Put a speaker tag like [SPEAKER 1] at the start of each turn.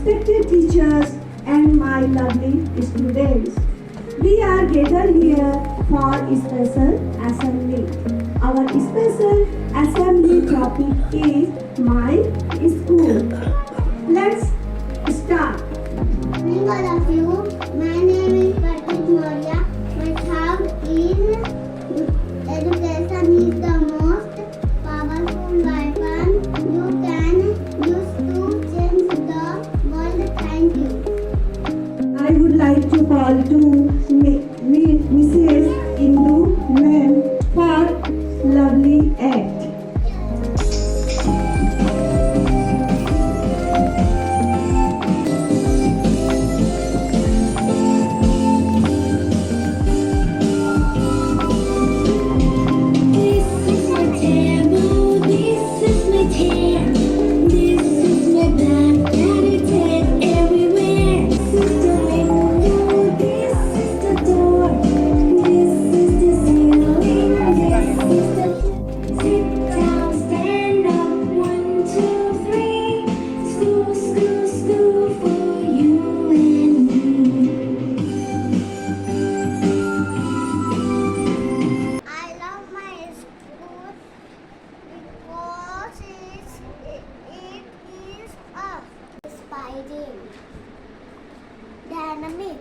[SPEAKER 1] respected teachers, and my lovely students. We are gathered here for a special assembly. Our special assembly topic is my school. Let's start.
[SPEAKER 2] Morning all of you. My name is Pratik Maurya. My thought is education is the most powerful weapon you can use to change the world. Thank you.
[SPEAKER 1] I would like to call to Mrs. Indu Ma'am for lovely act.
[SPEAKER 3] This is my table, this is my chair, this is my bag that I take everywhere. This is the window, this is the door, this is the ceiling, this is the sit down, stand up, 1, 2, 3. School, school, school for you and me.
[SPEAKER 2] I love my school because it is inspiring, dynamic,